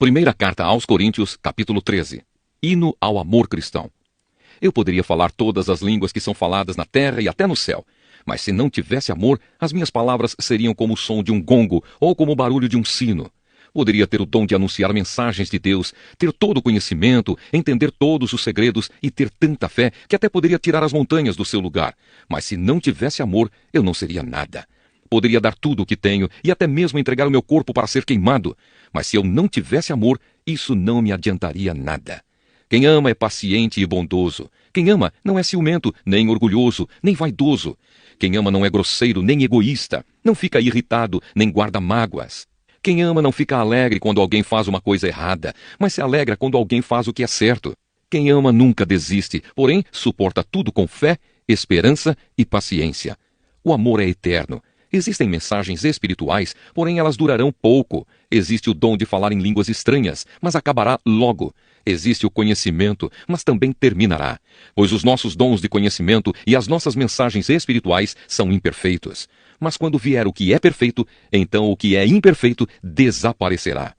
Primeira carta aos Coríntios, capítulo 13. Hino ao amor cristão. Eu poderia falar todas as línguas que são faladas na terra e até no céu, mas se não tivesse amor, as minhas palavras seriam como o som de um gongo ou como o barulho de um sino. Poderia ter o dom de anunciar mensagens de Deus, ter todo o conhecimento, entender todos os segredos e ter tanta fé que até poderia tirar as montanhas do seu lugar. Mas se não tivesse amor, eu não seria nada. Poderia dar tudo o que tenho e até mesmo entregar o meu corpo para ser queimado. Mas se eu não tivesse amor, isso não me adiantaria nada. Quem ama é paciente e bondoso. Quem ama não é ciumento, nem orgulhoso, nem vaidoso. Quem ama não é grosseiro, nem egoísta. Não fica irritado, nem guarda mágoas. Quem ama não fica alegre quando alguém faz uma coisa errada, mas se alegra quando alguém faz o que é certo. Quem ama nunca desiste, porém suporta tudo com fé, esperança e paciência. O amor é eterno. Existem mensagens espirituais, porém elas durarão pouco. Existe o dom de falar em línguas estranhas, mas acabará logo. Existe o conhecimento, mas também terminará. Pois os nossos dons de conhecimento e as nossas mensagens espirituais são imperfeitos. Mas quando vier o que é perfeito, então o que é imperfeito desaparecerá.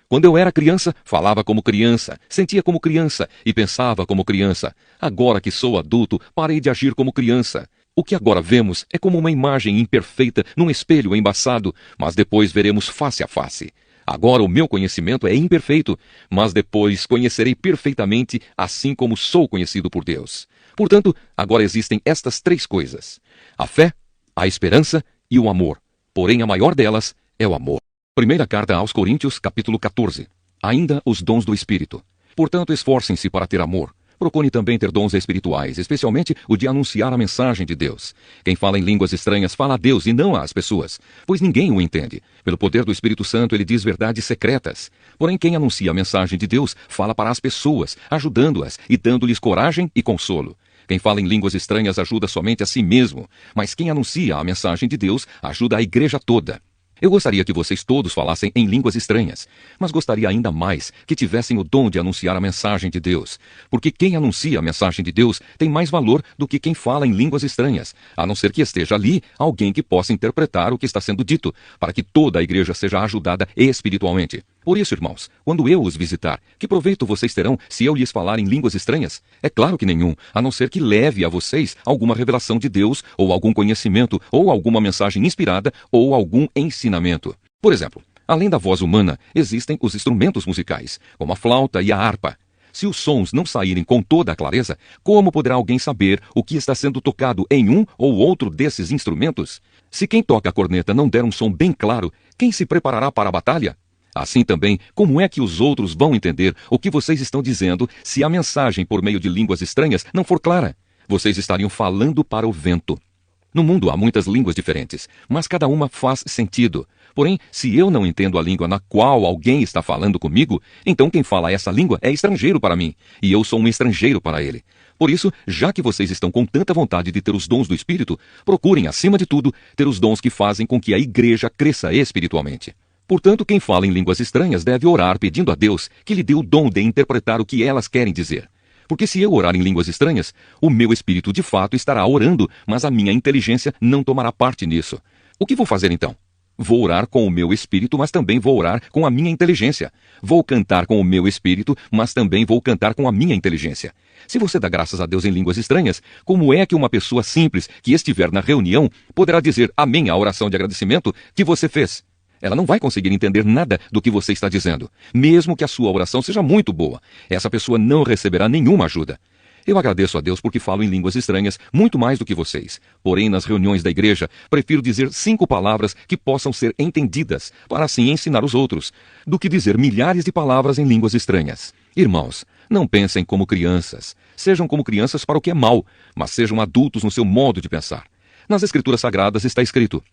Quando eu era criança, falava como criança, sentia como criança e pensava como criança. Agora que sou adulto, parei de agir como criança. O que agora vemos é como uma imagem imperfeita num espelho embaçado, mas depois veremos face a face. Agora o meu conhecimento é imperfeito, mas depois conhecerei perfeitamente, assim como sou conhecido por Deus. Portanto, agora existem estas três coisas: a fé, a esperança e o amor. Porém, a maior delas é o amor. Primeira carta aos Coríntios, capítulo 14. Ainda os dons do Espírito. Portanto, esforcem-se para ter amor. Procure também ter dons espirituais, especialmente o de anunciar a mensagem de Deus. Quem fala em línguas estranhas fala a Deus e não às pessoas, pois ninguém o entende. Pelo poder do Espírito Santo, ele diz verdades secretas. Porém, quem anuncia a mensagem de Deus fala para as pessoas, ajudando-as e dando-lhes coragem e consolo. Quem fala em línguas estranhas ajuda somente a si mesmo, mas quem anuncia a mensagem de Deus ajuda a igreja toda. Eu gostaria que vocês todos falassem em línguas estranhas, mas gostaria ainda mais que tivessem o dom de anunciar a mensagem de Deus, porque quem anuncia a mensagem de Deus tem mais valor do que quem fala em línguas estranhas, a não ser que esteja ali alguém que possa interpretar o que está sendo dito, para que toda a igreja seja ajudada espiritualmente. Por isso, irmãos, quando eu os visitar, que proveito vocês terão se eu lhes falar em línguas estranhas? É claro que nenhum, a não ser que leve a vocês alguma revelação de Deus, ou algum conhecimento, ou alguma mensagem inspirada, ou algum ensinamento. Por exemplo, além da voz humana, existem os instrumentos musicais, como a flauta e a harpa. Se os sons não saírem com toda a clareza, como poderá alguém saber o que está sendo tocado em um ou outro desses instrumentos? Se quem toca a corneta não der um som bem claro, quem se preparará para a batalha? Assim também, como é que os outros vão entender o que vocês estão dizendo se a mensagem por meio de línguas estranhas não for clara? Vocês estariam falando para o vento. No mundo há muitas línguas diferentes, mas cada uma faz sentido. Porém, se eu não entendo a língua na qual alguém está falando comigo, então quem fala essa língua é estrangeiro para mim, e eu sou um estrangeiro para ele. Por isso, já que vocês estão com tanta vontade de ter os dons do Espírito, procurem, acima de tudo, ter os dons que fazem com que a igreja cresça espiritualmente. Portanto, quem fala em línguas estranhas deve orar pedindo a Deus que lhe dê o dom de interpretar o que elas querem dizer. Porque se eu orar em línguas estranhas, o meu espírito de fato estará orando, mas a minha inteligência não tomará parte nisso. O que vou fazer então? Vou orar com o meu espírito, mas também vou orar com a minha inteligência. Vou cantar com o meu espírito, mas também vou cantar com a minha inteligência. Se você dá graças a Deus em línguas estranhas, como é que uma pessoa simples que estiver na reunião poderá dizer amém à oração de agradecimento que você fez? Ela não vai conseguir entender nada do que você está dizendo, mesmo que a sua oração seja muito boa. Essa pessoa não receberá nenhuma ajuda. Eu agradeço a Deus porque falo em línguas estranhas muito mais do que vocês. Porém, nas reuniões da igreja, prefiro dizer 5 palavras que possam ser entendidas, para assim ensinar os outros, do que dizer milhares de palavras em línguas estranhas. Irmãos, não pensem como crianças. Sejam como crianças para o que é mal, mas sejam adultos no seu modo de pensar. Nas Escrituras Sagradas está escrito: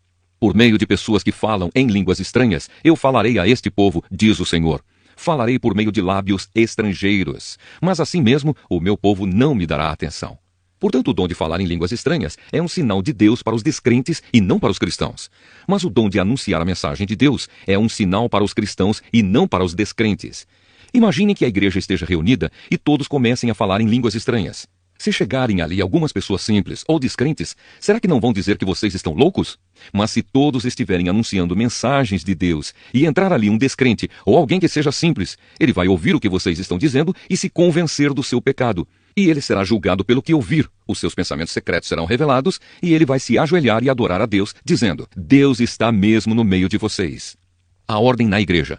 por meio de pessoas que falam em línguas estranhas, eu falarei a este povo, diz o Senhor. Falarei por meio de lábios estrangeiros, mas assim mesmo o meu povo não me dará atenção. Portanto, o dom de falar em línguas estranhas é um sinal de Deus para os descrentes e não para os cristãos. Mas o dom de anunciar a mensagem de Deus é um sinal para os cristãos e não para os descrentes. Imaginem que a igreja esteja reunida e todos comecem a falar em línguas estranhas. Se chegarem ali algumas pessoas simples ou descrentes, será que não vão dizer que vocês estão loucos? Mas se todos estiverem anunciando mensagens de Deus e entrar ali um descrente ou alguém que seja simples, ele vai ouvir o que vocês estão dizendo e se convencer do seu pecado. E ele será julgado pelo que ouvir. Os seus pensamentos secretos serão revelados e ele vai se ajoelhar e adorar a Deus, dizendo: Deus está mesmo no meio de vocês. A ordem na igreja.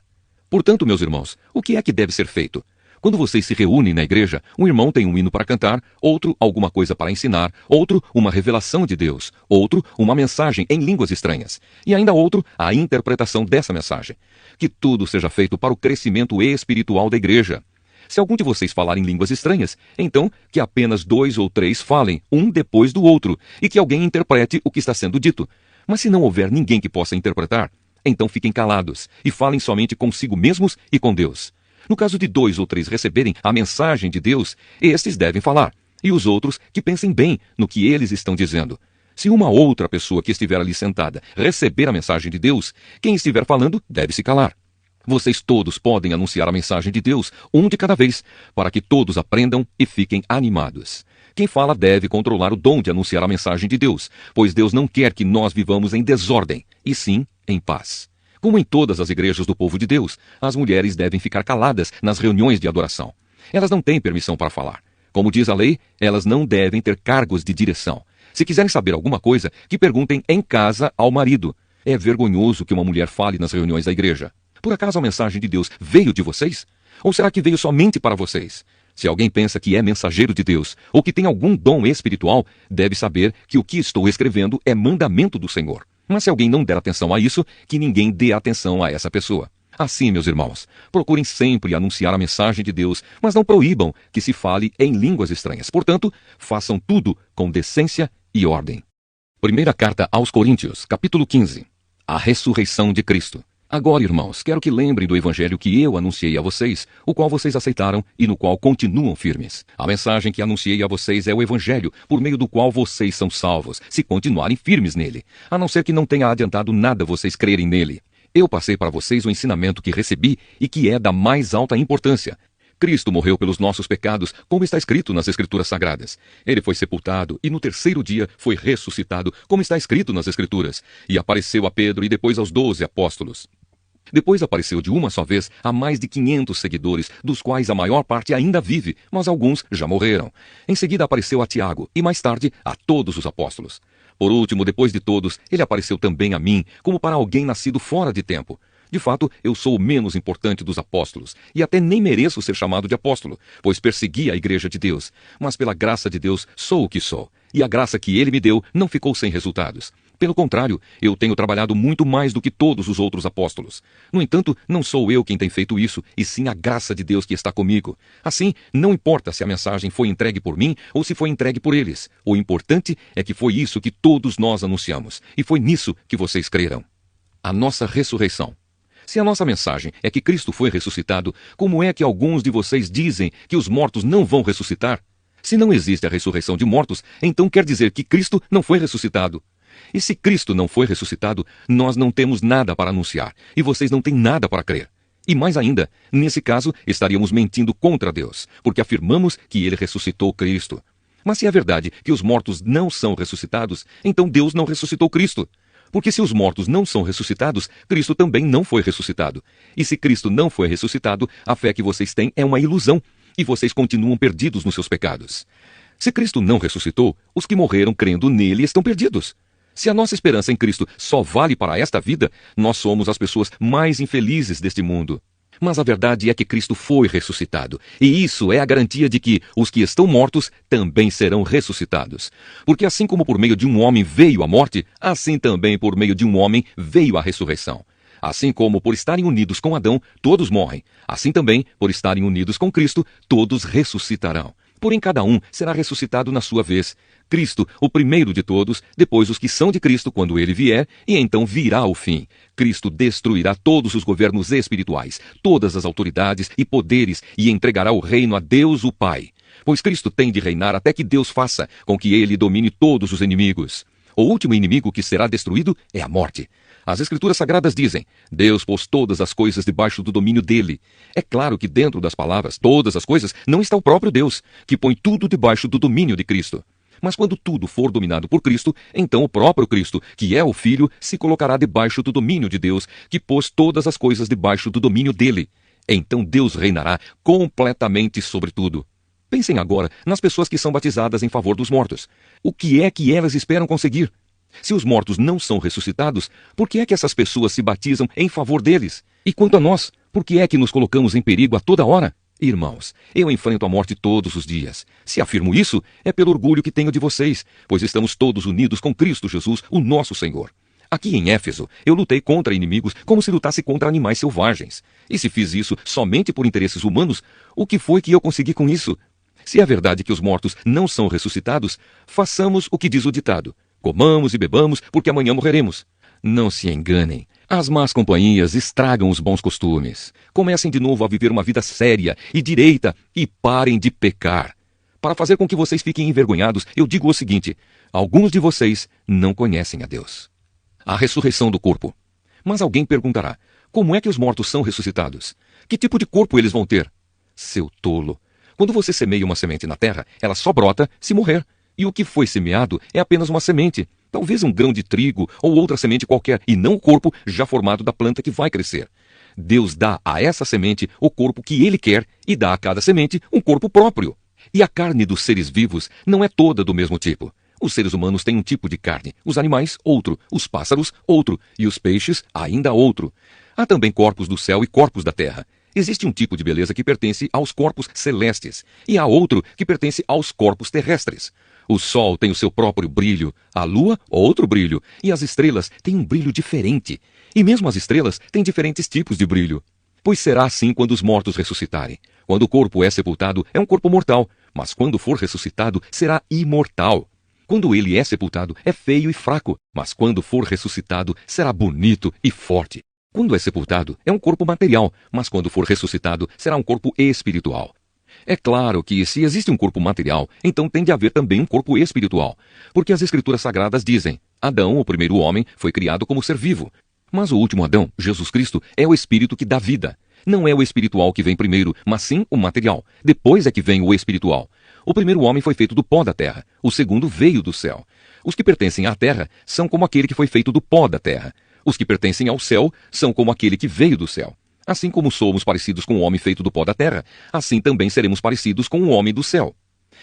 Portanto, meus irmãos, o que é que deve ser feito? Quando vocês se reúnem na igreja, um irmão tem um hino para cantar, outro alguma coisa para ensinar, outro uma revelação de Deus, outro uma mensagem em línguas estranhas, e ainda outro a interpretação dessa mensagem. Que tudo seja feito para o crescimento espiritual da igreja. Se algum de vocês falar em línguas estranhas, então que apenas 2 ou 3 falem, um depois do outro, e que alguém interprete o que está sendo dito. Mas se não houver ninguém que possa interpretar, então fiquem calados e falem somente consigo mesmos e com Deus. No caso de 2 ou 3 receberem a mensagem de Deus, estes devem falar, e os outros que pensem bem no que eles estão dizendo. Se uma outra pessoa que estiver ali sentada receber a mensagem de Deus, quem estiver falando deve se calar. Vocês todos podem anunciar a mensagem de Deus, um de cada vez, para que todos aprendam e fiquem animados. Quem fala deve controlar o dom de anunciar a mensagem de Deus, pois Deus não quer que nós vivamos em desordem, e sim em paz. Como em todas as igrejas do povo de Deus, as mulheres devem ficar caladas nas reuniões de adoração. Elas não têm permissão para falar. Como diz a lei, elas não devem ter cargos de direção. Se quiserem saber alguma coisa, que perguntem em casa ao marido. É vergonhoso que uma mulher fale nas reuniões da igreja. Por acaso a mensagem de Deus veio de vocês? Ou será que veio somente para vocês? Se alguém pensa que é mensageiro de Deus, ou que tem algum dom espiritual, deve saber que o que estou escrevendo é mandamento do Senhor. Mas se alguém não der atenção a isso, que ninguém dê atenção a essa pessoa. Assim, meus irmãos, procurem sempre anunciar a mensagem de Deus, mas não proíbam que se fale em línguas estranhas. Portanto, façam tudo com decência e ordem. Primeira carta aos Coríntios, capítulo 15. A ressurreição de Cristo. Agora, irmãos, quero que lembrem do evangelho que eu anunciei a vocês, o qual vocês aceitaram e no qual continuam firmes. A mensagem que anunciei a vocês é o evangelho, por meio do qual vocês são salvos, se continuarem firmes nele, a não ser que não tenha adiantado nada vocês crerem nele. Eu passei para vocês o ensinamento que recebi e que é da mais alta importância. Cristo morreu pelos nossos pecados, como está escrito nas Escrituras Sagradas. Ele foi sepultado e no terceiro dia foi ressuscitado, como está escrito nas Escrituras, e apareceu a Pedro e depois aos 12 apóstolos. Depois apareceu de uma só vez a mais de 500 seguidores, dos quais a maior parte ainda vive, mas alguns já morreram. Em seguida apareceu a Tiago e mais tarde a todos os apóstolos. Por último, depois de todos, ele apareceu também a mim, como para alguém nascido fora de tempo. De fato, eu sou o menos importante dos apóstolos, e até nem mereço ser chamado de apóstolo, pois persegui a igreja de Deus. Mas pela graça de Deus sou o que sou, e a graça que ele me deu não ficou sem resultados. Pelo contrário, eu tenho trabalhado muito mais do que todos os outros apóstolos. No entanto, não sou eu quem tem feito isso, e sim a graça de Deus que está comigo. Assim, não importa se a mensagem foi entregue por mim ou se foi entregue por eles. O importante é que foi isso que todos nós anunciamos, e foi nisso que vocês creram. A nossa ressurreição. Se a nossa mensagem é que Cristo foi ressuscitado, como é que alguns de vocês dizem que os mortos não vão ressuscitar? Se não existe a ressurreição de mortos, então quer dizer que Cristo não foi ressuscitado. E se Cristo não foi ressuscitado, nós não temos nada para anunciar, e vocês não têm nada para crer. E mais ainda, nesse caso, estaríamos mentindo contra Deus, porque afirmamos que ele ressuscitou Cristo. Mas se é verdade que os mortos não são ressuscitados, então Deus não ressuscitou Cristo. Porque se os mortos não são ressuscitados, Cristo também não foi ressuscitado. E se Cristo não foi ressuscitado, a fé que vocês têm é uma ilusão, e vocês continuam perdidos nos seus pecados. Se Cristo não ressuscitou, os que morreram crendo nele estão perdidos. Se a nossa esperança em Cristo só vale para esta vida, nós somos as pessoas mais infelizes deste mundo. Mas a verdade é que Cristo foi ressuscitado, e isso é a garantia de que os que estão mortos também serão ressuscitados. Porque assim como por meio de um homem veio a morte, assim também por meio de um homem veio a ressurreição. Assim como por estarem unidos com Adão, todos morrem, assim também, por estarem unidos com Cristo, todos ressuscitarão. Porém, cada um será ressuscitado na sua vez. Cristo, o primeiro de todos, depois os que são de Cristo quando ele vier, e então virá o fim. Cristo destruirá todos os governos espirituais, todas as autoridades e poderes, e entregará o reino a Deus o Pai. Pois Cristo tem de reinar até que Deus faça com que ele domine todos os inimigos. O último inimigo que será destruído é a morte. As Escrituras Sagradas dizem: Deus pôs todas as coisas debaixo do domínio dele. É claro que dentro das palavras, todas as coisas, não está o próprio Deus, que põe tudo debaixo do domínio de Cristo. Mas quando tudo for dominado por Cristo, então o próprio Cristo, que é o Filho, se colocará debaixo do domínio de Deus, que pôs todas as coisas debaixo do domínio dele. Então Deus reinará completamente sobre tudo. Pensem agora nas pessoas que são batizadas em favor dos mortos. O que é que elas esperam conseguir? Se os mortos não são ressuscitados, por que é que essas pessoas se batizam em favor deles? E quanto a nós, por que é que nos colocamos em perigo a toda hora? Irmãos, eu enfrento a morte todos os dias. Se afirmo isso, é pelo orgulho que tenho de vocês, pois estamos todos unidos com Cristo Jesus, o nosso Senhor. Aqui em Éfeso, eu lutei contra inimigos como se lutasse contra animais selvagens. E se fiz isso somente por interesses humanos, o que foi que eu consegui com isso? Se é verdade que os mortos não são ressuscitados, façamos o que diz o ditado: comamos e bebamos, porque amanhã morreremos. Não se enganem. As más companhias estragam os bons costumes. Comecem de novo a viver uma vida séria e direita e parem de pecar. Para fazer com que vocês fiquem envergonhados, eu digo o seguinte: alguns de vocês não conhecem a Deus. A ressurreição do corpo. Mas alguém perguntará: como é que os mortos são ressuscitados? Que tipo de corpo eles vão ter? Seu tolo! Quando você semeia uma semente na terra, ela só brota se morrer. E o que foi semeado é apenas uma semente, talvez um grão de trigo ou outra semente qualquer, e não o corpo já formado da planta que vai crescer. Deus dá a essa semente o corpo que Ele quer e dá a cada semente um corpo próprio. E a carne dos seres vivos não é toda do mesmo tipo. Os seres humanos têm um tipo de carne, os animais outro, os pássaros outro e os peixes ainda outro. Há também corpos do céu e corpos da terra. Existe um tipo de beleza que pertence aos corpos celestes e há outro que pertence aos corpos terrestres. O sol tem o seu próprio brilho, a lua outro brilho e as estrelas têm um brilho diferente. E mesmo as estrelas têm diferentes tipos de brilho. Pois será assim quando os mortos ressuscitarem. Quando o corpo é sepultado, é um corpo mortal, mas quando for ressuscitado, será imortal. Quando ele é sepultado, é feio e fraco, mas quando for ressuscitado, será bonito e forte. Quando é sepultado, é um corpo material, mas quando for ressuscitado, será um corpo espiritual. É claro que, se existe um corpo material, então tem de haver também um corpo espiritual. Porque as Escrituras Sagradas dizem: Adão, o primeiro homem, foi criado como ser vivo. Mas o último Adão, Jesus Cristo, é o espírito que dá vida. Não é o espiritual que vem primeiro, mas sim o material. Depois é que vem o espiritual. O primeiro homem foi feito do pó da terra. O segundo veio do céu. Os que pertencem à terra são como aquele que foi feito do pó da terra. Os que pertencem ao céu são como aquele que veio do céu. Assim como somos parecidos com o homem feito do pó da terra, assim também seremos parecidos com o homem do céu.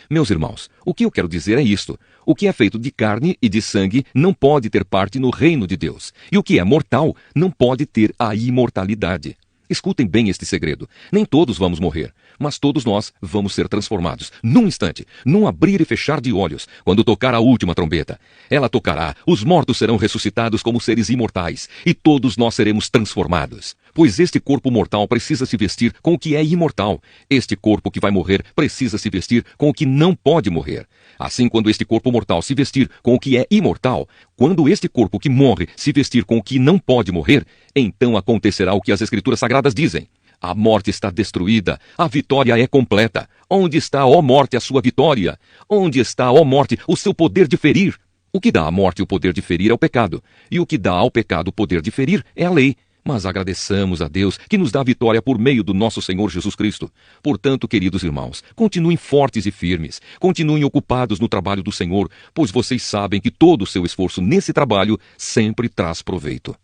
Meus irmãos, o que eu quero dizer é isto: o que é feito de carne e de sangue não pode ter parte no reino de Deus, e o que é mortal não pode ter a imortalidade. Escutem bem este segredo. Nem todos vamos morrer, mas todos nós vamos ser transformados, num instante, num abrir e fechar de olhos, quando tocar a última trombeta. Ela tocará, os mortos serão ressuscitados como seres imortais, e todos nós seremos transformados. Pois este corpo mortal precisa se vestir com o que é imortal. Este corpo que vai morrer precisa se vestir com o que não pode morrer. Assim, quando este corpo mortal se vestir com o que é imortal, quando este corpo que morre se vestir com o que não pode morrer, então acontecerá o que as Escrituras Sagradas dizem: a morte está destruída, a vitória é completa. Onde está, ó morte, a sua vitória? Onde está, ó morte, o seu poder de ferir? O que dá à morte o poder de ferir é o pecado, e o que dá ao pecado o poder de ferir é a lei. Mas agradeçamos a Deus que nos dá vitória por meio do nosso Senhor Jesus Cristo. Portanto, queridos irmãos, continuem fortes e firmes, continuem ocupados no trabalho do Senhor, pois vocês sabem que todo o seu esforço nesse trabalho sempre traz proveito.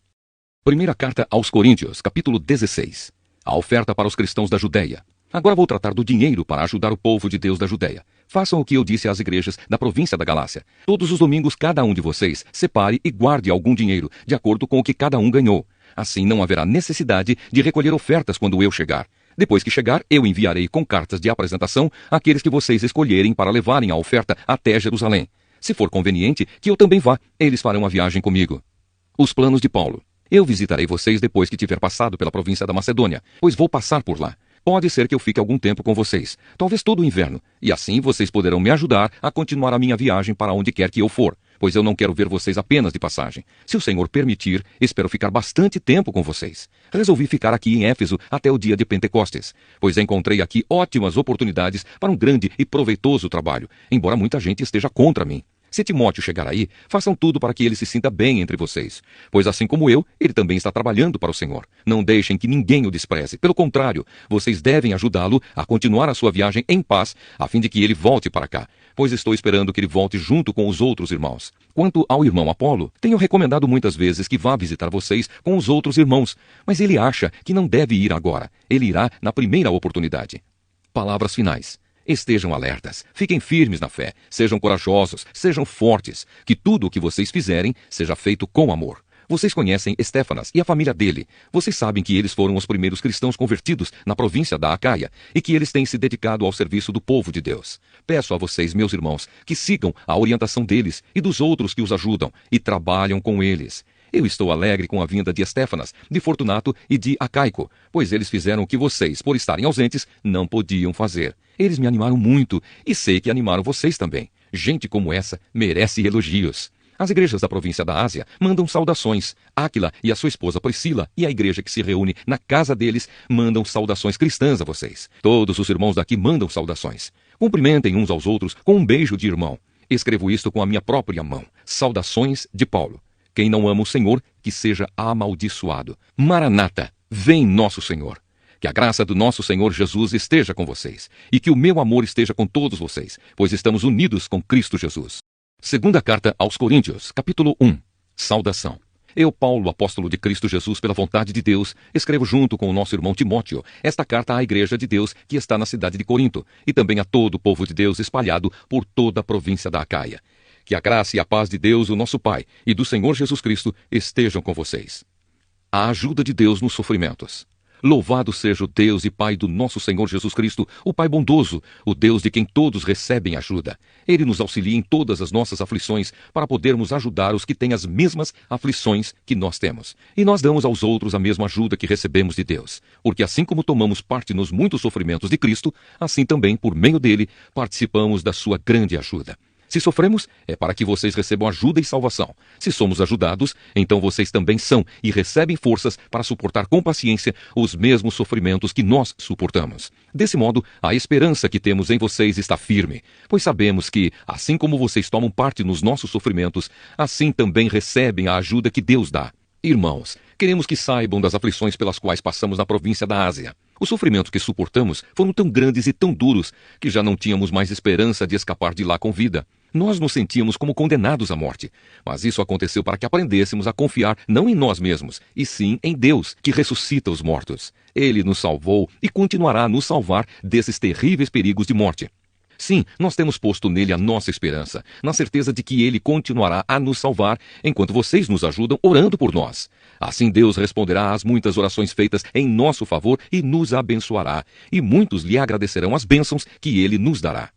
Primeira carta aos Coríntios, capítulo 16. A oferta para os cristãos da Judéia. Agora vou tratar do dinheiro para ajudar o povo de Deus da Judéia. Façam o que eu disse às igrejas da província da Galácia. Todos os domingos, cada um de vocês separe e guarde algum dinheiro, de acordo com o que cada um ganhou. Assim não haverá necessidade de recolher ofertas quando eu chegar. Depois que chegar, eu enviarei com cartas de apresentação aqueles que vocês escolherem para levarem a oferta até Jerusalém. Se for conveniente, que eu também vá, eles farão a viagem comigo. Os planos de Paulo. Eu visitarei vocês depois que tiver passado pela província da Macedônia, pois vou passar por lá. Pode ser que eu fique algum tempo com vocês, talvez todo o inverno, e assim vocês poderão me ajudar a continuar a minha viagem para onde quer que eu for, pois eu não quero ver vocês apenas de passagem. Se o Senhor permitir, espero ficar bastante tempo com vocês. Resolvi ficar aqui em Éfeso até o dia de Pentecostes, pois encontrei aqui ótimas oportunidades para um grande e proveitoso trabalho, embora muita gente esteja contra mim. Se Timóteo chegar aí, façam tudo para que ele se sinta bem entre vocês, pois assim como eu, ele também está trabalhando para o Senhor. Não deixem que ninguém o despreze. Pelo contrário, vocês devem ajudá-lo a continuar a sua viagem em paz, a fim de que ele volte para cá, pois estou esperando que ele volte junto com os outros irmãos. Quanto ao irmão Apolo, tenho recomendado muitas vezes que vá visitar vocês com os outros irmãos, mas ele acha que não deve ir agora. Ele irá na primeira oportunidade. Palavras finais. Estejam alertas, fiquem firmes na fé, sejam corajosos, sejam fortes, que tudo o que vocês fizerem seja feito com amor. Vocês conhecem Estéfanas e a família dele. Vocês sabem que eles foram os primeiros cristãos convertidos na província da Acaia e que eles têm se dedicado ao serviço do povo de Deus. Peço a vocês, meus irmãos, que sigam a orientação deles e dos outros que os ajudam e trabalham com eles. Eu estou alegre com a vinda de Estéfanas, de Fortunato e de Acaico, pois eles fizeram o que vocês, por estarem ausentes, não podiam fazer. Eles me animaram muito e sei que animaram vocês também. Gente como essa merece elogios. As igrejas da província da Ásia mandam saudações. Áquila e a sua esposa Priscila e a igreja que se reúne na casa deles mandam saudações cristãs a vocês. Todos os irmãos daqui mandam saudações. Cumprimentem uns aos outros com um beijo de irmão. Escrevo isto com a minha própria mão. Saudações de Paulo. Quem não ama o Senhor, que seja amaldiçoado. Maranata, vem nosso Senhor. Que a graça do nosso Senhor Jesus esteja com vocês, e que o meu amor esteja com todos vocês, pois estamos unidos com Cristo Jesus. Segunda carta aos Coríntios, capítulo 1. Saudação. Eu, Paulo, apóstolo de Cristo Jesus pela vontade de Deus, escrevo junto com o nosso irmão Timóteo esta carta à igreja de Deus que está na cidade de Corinto, e também a todo o povo de Deus espalhado por toda a província da Acaia. Que a graça e a paz de Deus, o nosso Pai, e do Senhor Jesus Cristo estejam com vocês. A ajuda de Deus nos sofrimentos. Louvado seja o Deus e Pai do nosso Senhor Jesus Cristo, o Pai bondoso, o Deus de quem todos recebem ajuda. Ele nos auxilia em todas as nossas aflições para podermos ajudar os que têm as mesmas aflições que nós temos. E nós damos aos outros a mesma ajuda que recebemos de Deus. Porque assim como tomamos parte nos muitos sofrimentos de Cristo, assim também, por meio dele, participamos da sua grande ajuda. Se sofremos, é para que vocês recebam ajuda e salvação. Se somos ajudados, então vocês também são e recebem forças para suportar com paciência os mesmos sofrimentos que nós suportamos. Desse modo, a esperança que temos em vocês está firme, pois sabemos que, assim como vocês tomam parte nos nossos sofrimentos, assim também recebem a ajuda que Deus dá. Irmãos, queremos que saibam das aflições pelas quais passamos na província da Ásia. Os sofrimentos que suportamos foram tão grandes e tão duros que já não tínhamos mais esperança de escapar de lá com vida. Nós nos sentíamos como condenados à morte. Mas isso aconteceu para que aprendêssemos a confiar não em nós mesmos, e sim em Deus, que ressuscita os mortos. Ele nos salvou e continuará a nos salvar desses terríveis perigos de morte. Sim, nós temos posto nele a nossa esperança, na certeza de que ele continuará a nos salvar enquanto vocês nos ajudam orando por nós. Assim Deus responderá às muitas orações feitas em nosso favor e nos abençoará, e muitos lhe agradecerão as bênçãos que ele nos dará.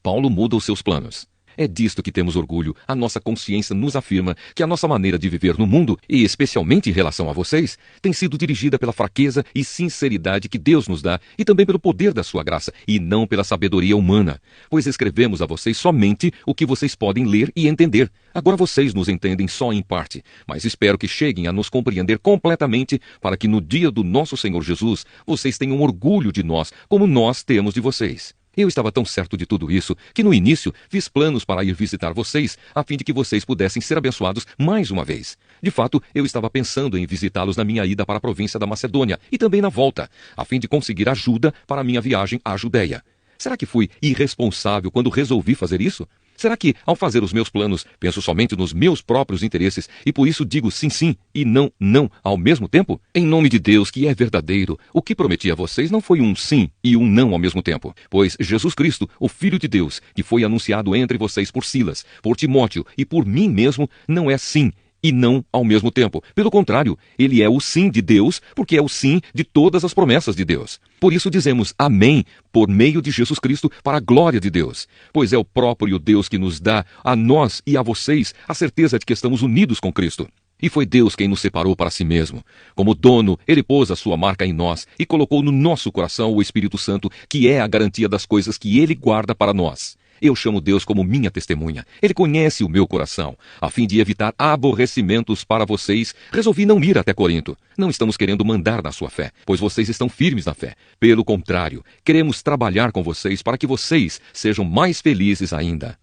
Paulo muda os seus planos. É disto que temos orgulho. A nossa consciência nos afirma que a nossa maneira de viver no mundo, e especialmente em relação a vocês, tem sido dirigida pela fraqueza e sinceridade que Deus nos dá e também pelo poder da sua graça, e não pela sabedoria humana. Pois escrevemos a vocês somente o que vocês podem ler e entender. Agora vocês nos entendem só em parte, mas espero que cheguem a nos compreender completamente para que no dia do nosso Senhor Jesus, vocês tenham orgulho de nós, como nós temos de vocês. Eu estava tão certo de tudo isso que no início fiz planos para ir visitar vocês, a fim de que vocês pudessem ser abençoados mais uma vez. De fato, eu estava pensando em visitá-los na minha ida para a província da Macedônia e também na volta, a fim de conseguir ajuda para a minha viagem à Judéia. Será que fui irresponsável quando resolvi fazer isso? Será que, ao fazer os meus planos, penso somente nos meus próprios interesses e por isso digo sim, sim e não, não ao mesmo tempo? Em nome de Deus, que é verdadeiro, o que prometi a vocês não foi um sim e um não ao mesmo tempo. Pois Jesus Cristo, o Filho de Deus, que foi anunciado entre vocês por Silas, por Timóteo e por mim mesmo, não é sim e não ao mesmo tempo. Pelo contrário, ele é o sim de Deus, porque é o sim de todas as promessas de Deus. Por isso dizemos amém, por meio de Jesus Cristo, para a glória de Deus. Pois é o próprio Deus que nos dá, a nós e a vocês, a certeza de que estamos unidos com Cristo. E foi Deus quem nos separou para si mesmo. Como dono, ele pôs a sua marca em nós e colocou no nosso coração o Espírito Santo, que é a garantia das coisas que ele guarda para nós. Eu chamo Deus como minha testemunha. Ele conhece o meu coração. A fim de evitar aborrecimentos para vocês, resolvi não ir até Corinto. Não estamos querendo mandar na sua fé, pois vocês estão firmes na fé. Pelo contrário, queremos trabalhar com vocês para que vocês sejam mais felizes ainda.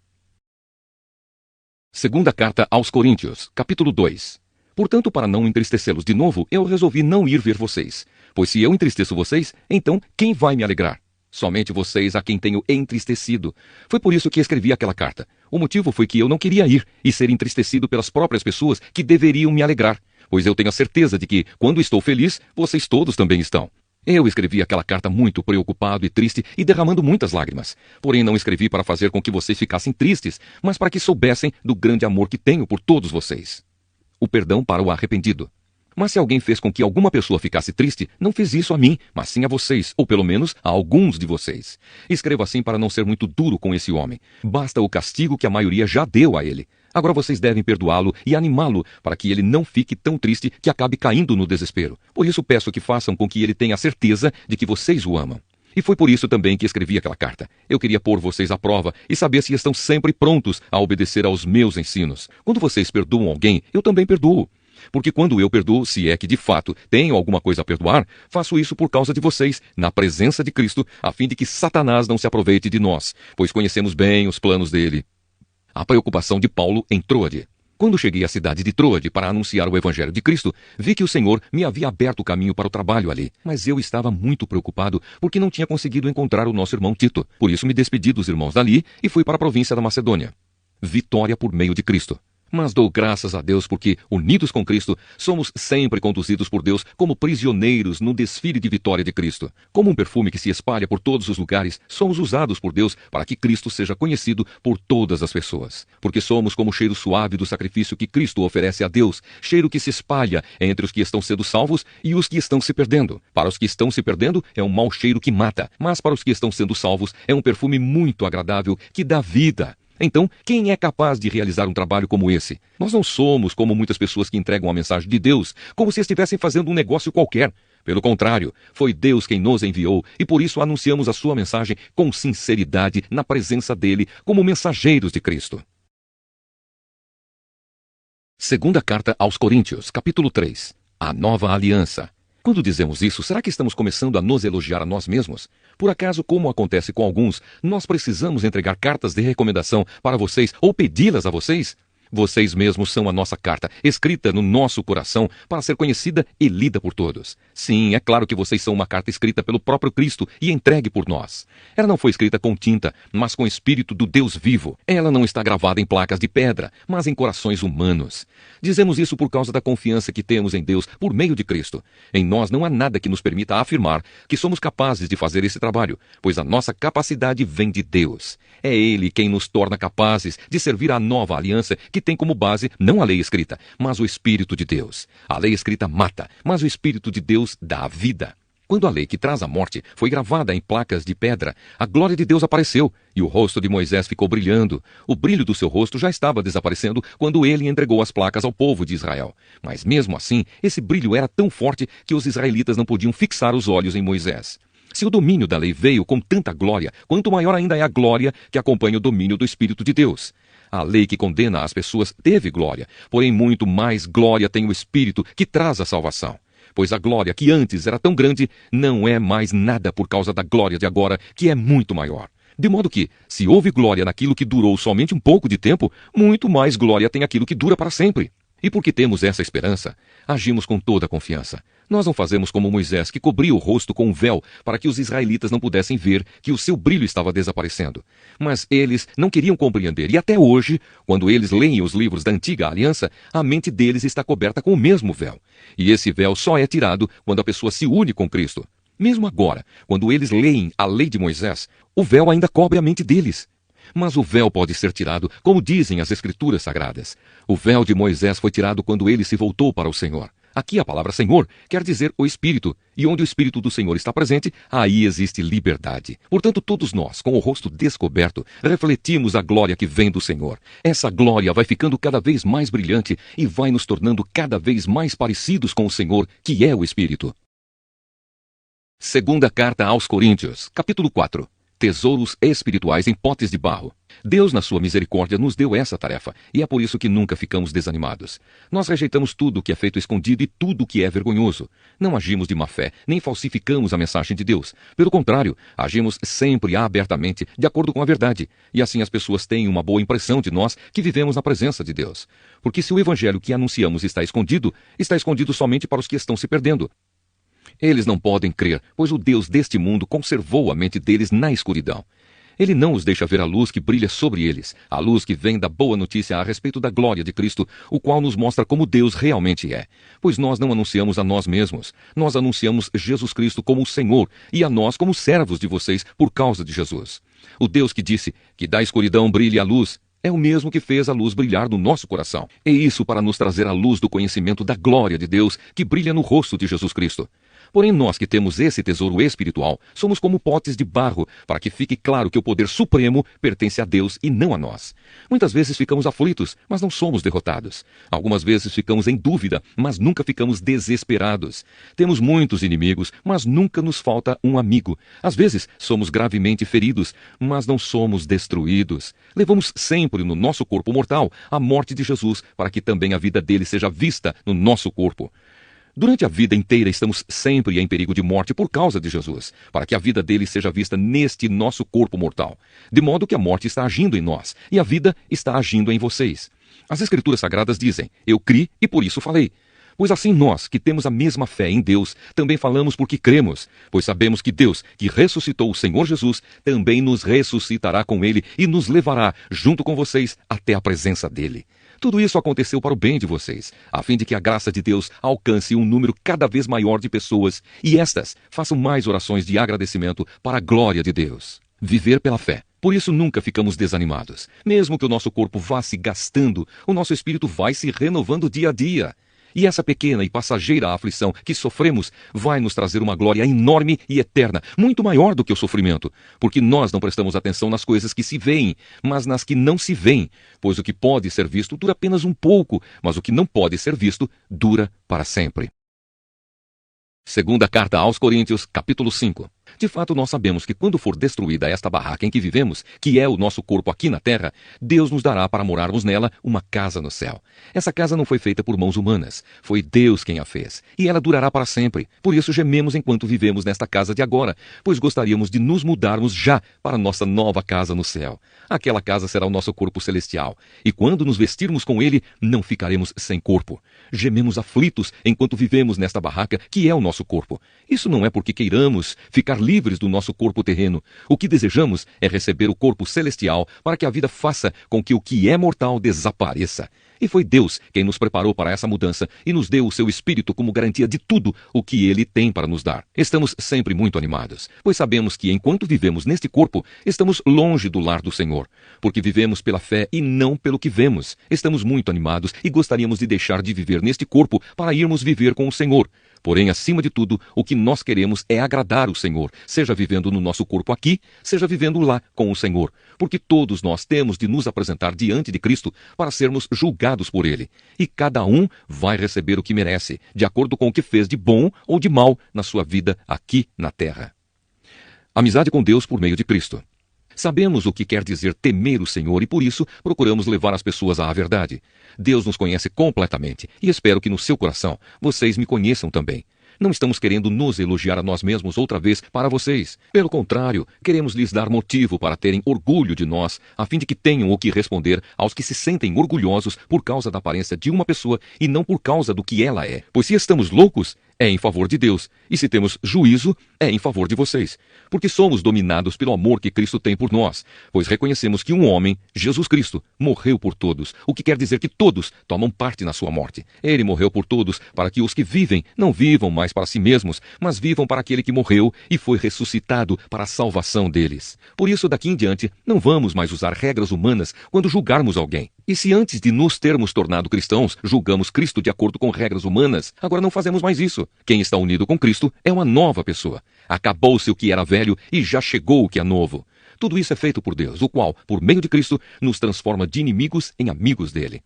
Segunda carta aos Coríntios, capítulo 2. Portanto, para não entristecê-los de novo, eu resolvi não ir ver vocês. Pois se eu entristeço vocês, então quem vai me alegrar? Somente vocês a quem tenho entristecido. Foi por isso que escrevi aquela carta. O motivo foi que eu não queria ir e ser entristecido pelas próprias pessoas que deveriam me alegrar. Pois eu tenho a certeza de que, quando estou feliz, vocês todos também estão. Eu escrevi aquela carta muito preocupado e triste e derramando muitas lágrimas. Porém, não escrevi para fazer com que vocês ficassem tristes, mas para que soubessem do grande amor que tenho por todos vocês. O perdão para o arrependido. Mas se alguém fez com que alguma pessoa ficasse triste, não fez isso a mim, mas sim a vocês, ou pelo menos a alguns de vocês. Escrevo assim para não ser muito duro com esse homem. Basta o castigo que a maioria já deu a ele. Agora vocês devem perdoá-lo e animá-lo para que ele não fique tão triste que acabe caindo no desespero. Por isso peço que façam com que ele tenha a certeza de que vocês o amam. E foi por isso também que escrevi aquela carta. Eu queria pôr vocês à prova e saber se estão sempre prontos a obedecer aos meus ensinos. Quando vocês perdoam alguém, eu também perdoo. Porque quando eu perdoo, se é que de fato tenho alguma coisa a perdoar, faço isso por causa de vocês, na presença de Cristo, a fim de que Satanás não se aproveite de nós, pois conhecemos bem os planos dele. A preocupação de Paulo em Troade. Quando cheguei à cidade de Troade para anunciar o Evangelho de Cristo, vi que o Senhor me havia aberto o caminho para o trabalho ali. Mas eu estava muito preocupado porque não tinha conseguido encontrar o nosso irmão Tito. Por isso me despedi dos irmãos dali e fui para a província da Macedônia. Vitória por meio de Cristo. Mas dou graças a Deus porque, unidos com Cristo, somos sempre conduzidos por Deus como prisioneiros no desfile de vitória de Cristo. Como um perfume que se espalha por todos os lugares, somos usados por Deus para que Cristo seja conhecido por todas as pessoas. Porque somos como o cheiro suave do sacrifício que Cristo oferece a Deus, cheiro que se espalha entre os que estão sendo salvos e os que estão se perdendo. Para os que estão se perdendo, é um mau cheiro que mata, mas para os que estão sendo salvos, é um perfume muito agradável que dá vida. Então, quem é capaz de realizar um trabalho como esse? Nós não somos como muitas pessoas que entregam a mensagem de Deus, como se estivessem fazendo um negócio qualquer. Pelo contrário, foi Deus quem nos enviou e por isso anunciamos a sua mensagem com sinceridade na presença dele, como mensageiros de Cristo. Segunda carta aos Coríntios, capítulo 3. A nova aliança. Quando dizemos isso, será que estamos começando a nos elogiar a nós mesmos? Por acaso, como acontece com alguns, nós precisamos entregar cartas de recomendação para vocês ou pedi-las a vocês? Vocês mesmos são a nossa carta, escrita no nosso coração para ser conhecida e lida por todos. Sim, é claro que vocês são uma carta escrita pelo próprio Cristo e entregue por nós. Ela não foi escrita com tinta, mas com o Espírito do Deus vivo. Ela não está gravada em placas de pedra, mas em corações humanos. Dizemos isso por causa da confiança que temos em Deus por meio de Cristo. Em nós não há nada que nos permita afirmar que somos capazes de fazer esse trabalho, pois a nossa capacidade vem de Deus. É Ele quem nos torna capazes de servir à nova aliança que tem como base não a lei escrita, mas o Espírito de Deus. A lei escrita mata, mas o Espírito de Deus dá a vida. Quando a lei que traz a morte foi gravada em placas de pedra, a glória de Deus apareceu e o rosto de Moisés ficou brilhando. O brilho do seu rosto já estava desaparecendo quando ele entregou as placas ao povo de Israel. Mas mesmo assim, esse brilho era tão forte que os israelitas não podiam fixar os olhos em Moisés. Se o domínio da lei veio com tanta glória, quanto maior ainda é a glória que acompanha o domínio do Espírito de Deus. A lei que condena as pessoas teve glória, porém muito mais glória tem o Espírito que traz a salvação. Pois a glória que antes era tão grande não é mais nada por causa da glória de agora, que é muito maior. De modo que, se houve glória naquilo que durou somente um pouco de tempo, muito mais glória tem aquilo que dura para sempre. E porque temos essa esperança, agimos com toda a confiança. Nós não fazemos como Moisés, que cobria o rosto com um véu para que os israelitas não pudessem ver que o seu brilho estava desaparecendo. Mas eles não queriam compreender, e até hoje, quando eles leem os livros da antiga aliança, a mente deles está coberta com o mesmo véu. E esse véu só é tirado quando a pessoa se une com Cristo. Mesmo agora, quando eles leem a lei de Moisés, o véu ainda cobre a mente deles. Mas o véu pode ser tirado, como dizem as Escrituras Sagradas. O véu de Moisés foi tirado quando ele se voltou para o Senhor. Aqui a palavra Senhor quer dizer o Espírito, e onde o Espírito do Senhor está presente, aí existe liberdade. Portanto, todos nós, com o rosto descoberto, refletimos a glória que vem do Senhor. Essa glória vai ficando cada vez mais brilhante e vai nos tornando cada vez mais parecidos com o Senhor, que é o Espírito. Segunda carta aos Coríntios, capítulo 4. tesouros espirituais em potes de barro. Deus, na sua misericórdia, nos deu essa tarefa, e é por isso que nunca ficamos desanimados. Nós rejeitamos tudo o que é feito escondido e tudo o que é vergonhoso. Não agimos de má fé, nem falsificamos a mensagem de Deus. Pelo contrário, agimos sempre abertamente, de acordo com a verdade, e assim as pessoas têm uma boa impressão de nós que vivemos na presença de Deus. Porque se o evangelho que anunciamos está escondido somente para os que estão se perdendo. Eles não podem crer, pois o Deus deste mundo conservou a mente deles na escuridão. Ele não os deixa ver a luz que brilha sobre eles, a luz que vem da boa notícia a respeito da glória de Cristo, o qual nos mostra como Deus realmente é. Pois nós não anunciamos a nós mesmos, nós anunciamos Jesus Cristo como o Senhor e a nós como servos de vocês por causa de Jesus. O Deus que disse que da escuridão brilhe a luz, é o mesmo que fez a luz brilhar no nosso coração. E isso para nos trazer a luz do conhecimento da glória de Deus que brilha no rosto de Jesus Cristo. Porém, nós que temos esse tesouro espiritual, somos como potes de barro, para que fique claro que o poder supremo pertence a Deus e não a nós. Muitas vezes ficamos aflitos, mas não somos derrotados. Algumas vezes ficamos em dúvida, mas nunca ficamos desesperados. Temos muitos inimigos, mas nunca nos falta um amigo. Às vezes, somos gravemente feridos, mas não somos destruídos. Levamos sempre no nosso corpo mortal a morte de Jesus, para que também a vida dele seja vista no nosso corpo. Durante a vida inteira estamos sempre em perigo de morte por causa de Jesus, para que a vida dele seja vista neste nosso corpo mortal. De modo que a morte está agindo em nós, e a vida está agindo em vocês. As Escrituras Sagradas dizem, eu criei e por isso falei. Pois assim nós, que temos a mesma fé em Deus, também falamos porque cremos, pois sabemos que Deus, que ressuscitou o Senhor Jesus, também nos ressuscitará com ele e nos levará, junto com vocês, até a presença dele. Tudo isso aconteceu para o bem de vocês, a fim de que a graça de Deus alcance um número cada vez maior de pessoas e estas façam mais orações de agradecimento para a glória de Deus. Viver pela fé. Por isso nunca ficamos desanimados. Mesmo que o nosso corpo vá se gastando, o nosso espírito vai se renovando dia a dia. E essa pequena e passageira aflição que sofremos vai nos trazer uma glória enorme e eterna, muito maior do que o sofrimento, porque nós não prestamos atenção nas coisas que se veem, mas nas que não se veem, pois o que pode ser visto dura apenas um pouco, mas o que não pode ser visto dura para sempre. Segunda carta aos Coríntios, capítulo 5. De fato, nós sabemos que quando for destruída esta barraca em que vivemos, que é o nosso corpo aqui na terra, Deus nos dará para morarmos nela uma casa no céu. Essa casa não foi feita por mãos humanas, foi Deus quem a fez, e ela durará para sempre. Por isso gememos enquanto vivemos nesta casa de agora, pois gostaríamos de nos mudarmos já para nossa nova casa no céu. Aquela casa será o nosso corpo celestial, e quando nos vestirmos com ele, não ficaremos sem corpo. Gememos aflitos enquanto vivemos nesta barraca, que é o nosso corpo. Isso não é porque queiramos ficar livres do nosso corpo terreno. O que desejamos é receber o corpo celestial para que a vida faça com que o que é mortal desapareça. E foi Deus quem nos preparou para essa mudança e nos deu o seu Espírito como garantia de tudo o que Ele tem para nos dar. Estamos sempre muito animados, pois sabemos que enquanto vivemos neste corpo, estamos longe do lar do Senhor, porque vivemos pela fé e não pelo que vemos. Estamos muito animados e gostaríamos de deixar de viver neste corpo para irmos viver com o Senhor. Porém, acima de tudo, o que nós queremos é agradar o Senhor, seja vivendo no nosso corpo aqui, seja vivendo lá com o Senhor. Porque todos nós temos de nos apresentar diante de Cristo para sermos julgados por Ele. E cada um vai receber o que merece, de acordo com o que fez de bom ou de mal na sua vida aqui na terra. Amizade com Deus por meio de Cristo. Sabemos o que quer dizer temer o Senhor e por isso procuramos levar as pessoas à verdade. Deus nos conhece completamente e espero que no seu coração vocês me conheçam também. Não estamos querendo nos elogiar a nós mesmos outra vez para vocês. Pelo contrário, queremos lhes dar motivo para terem orgulho de nós, a fim de que tenham o que responder aos que se sentem orgulhosos por causa da aparência de uma pessoa e não por causa do que ela é. Pois se estamos loucos, é em favor de Deus, e se temos juízo, é em favor de vocês. Porque somos dominados pelo amor que Cristo tem por nós, pois reconhecemos que um homem, Jesus Cristo, morreu por todos, o que quer dizer que todos tomam parte na sua morte. Ele morreu por todos, para que os que vivem não vivam mais para si mesmos, mas vivam para aquele que morreu e foi ressuscitado para a salvação deles. Por isso, daqui em diante, não vamos mais usar regras humanas quando julgarmos alguém. E se antes de nos termos tornado cristãos, julgamos Cristo de acordo com regras humanas, agora não fazemos mais isso. Quem está unido com Cristo é uma nova pessoa. Acabou-se o que era velho e já chegou o que é novo. Tudo isso é feito por Deus, o qual, por meio de Cristo, nos transforma de inimigos em amigos dele.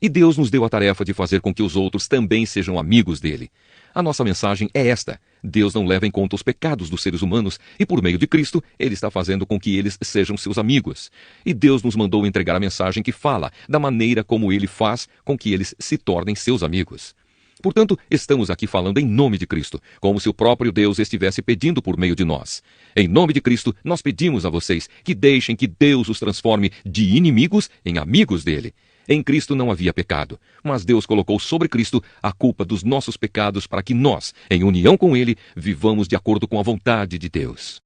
E Deus nos deu a tarefa de fazer com que os outros também sejam amigos dele. A nossa mensagem é esta: Deus não leva em conta os pecados dos seres humanos e, por meio de Cristo, Ele está fazendo com que eles sejam seus amigos. E Deus nos mandou entregar a mensagem que fala da maneira como Ele faz com que eles se tornem seus amigos. Portanto, estamos aqui falando em nome de Cristo, como se o próprio Deus estivesse pedindo por meio de nós. Em nome de Cristo, nós pedimos a vocês que deixem que Deus os transforme de inimigos em amigos dele. Em Cristo não havia pecado, mas Deus colocou sobre Cristo a culpa dos nossos pecados para que nós, em união com Ele, vivamos de acordo com a vontade de Deus.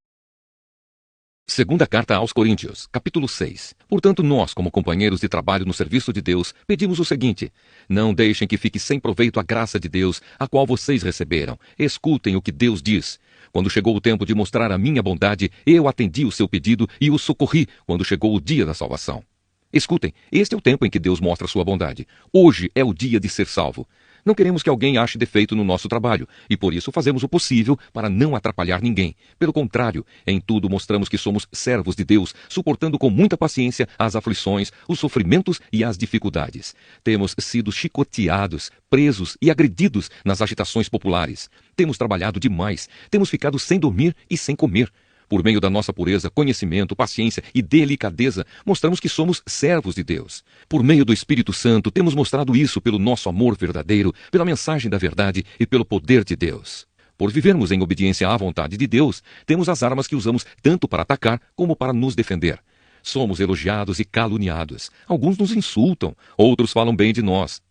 Segunda carta aos Coríntios, capítulo 6. Portanto, nós, como companheiros de trabalho no serviço de Deus, pedimos o seguinte: não deixem que fique sem proveito a graça de Deus, a qual vocês receberam. Escutem o que Deus diz. Quando chegou o tempo de mostrar a minha bondade, eu atendi o seu pedido e o socorri quando chegou o dia da salvação. Escutem, este é o tempo em que Deus mostra sua bondade. Hoje é o dia de ser salvo. Não queremos que alguém ache defeito no nosso trabalho, e por isso fazemos o possível para não atrapalhar ninguém. Pelo contrário, em tudo mostramos que somos servos de Deus, suportando com muita paciência as aflições, os sofrimentos e as dificuldades. Temos sido chicoteados, presos e agredidos nas agitações populares. Temos trabalhado demais, temos ficado sem dormir e sem comer. Por meio da nossa pureza, conhecimento, paciência e delicadeza, mostramos que somos servos de Deus. Por meio do Espírito Santo, temos mostrado isso pelo nosso amor verdadeiro, pela mensagem da verdade e pelo poder de Deus. Por vivermos em obediência à vontade de Deus, temos as armas que usamos tanto para atacar como para nos defender. Somos elogiados e caluniados. Alguns nos insultam, outros falam bem de nós.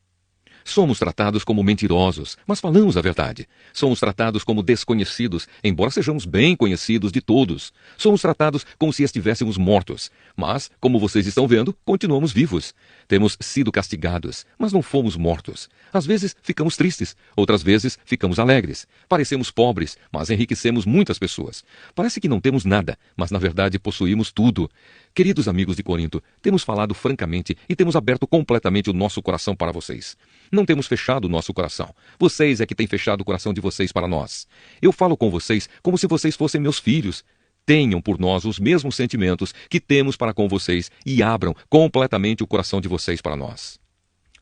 Somos tratados como mentirosos, mas falamos a verdade. Somos tratados como desconhecidos, embora sejamos bem conhecidos de todos. Somos tratados como se estivéssemos mortos. Mas, como vocês estão vendo, continuamos vivos. Temos sido castigados, mas não fomos mortos. Às vezes ficamos tristes, outras vezes ficamos alegres. Parecemos pobres, mas enriquecemos muitas pessoas. Parece que não temos nada, mas na verdade possuímos tudo. Queridos amigos de Corinto, temos falado francamente e temos aberto completamente o nosso coração para vocês. Não temos fechado o nosso coração. Vocês é que têm fechado o coração de vocês para nós. Eu falo com vocês como se vocês fossem meus filhos. Tenham por nós os mesmos sentimentos que temos para com vocês e abram completamente o coração de vocês para nós.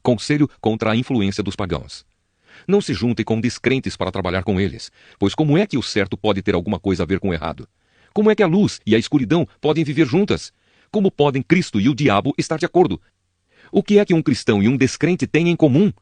Conselho contra a influência dos pagãos. Não se juntem com descrentes para trabalhar com eles, pois como é que o certo pode ter alguma coisa a ver com o errado? Como é que a luz e a escuridão podem viver juntas? Como podem Cristo e o diabo estar de acordo? O que é que um cristão e um descrente têm em comum?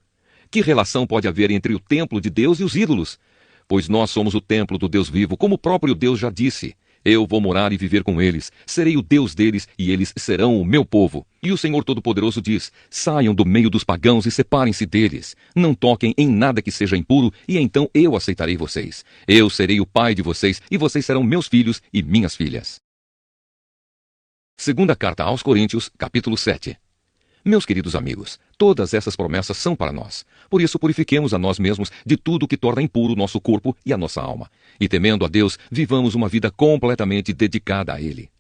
Que relação pode haver entre o templo de Deus e os ídolos? Pois nós somos o templo do Deus vivo, como o próprio Deus já disse. Eu vou morar e viver com eles, serei o Deus deles e eles serão o meu povo. E o Senhor Todo-Poderoso diz: saiam do meio dos pagãos e separem-se deles. Não toquem em nada que seja impuro, e então eu aceitarei vocês. Eu serei o pai de vocês, e vocês serão meus filhos e minhas filhas. Segunda carta aos Coríntios, capítulo 7. Meus queridos amigos, todas essas promessas são para nós. Por isso, purifiquemos a nós mesmos de tudo que torna impuro o nosso corpo e a nossa alma. E temendo a Deus, vivamos uma vida completamente dedicada a Ele.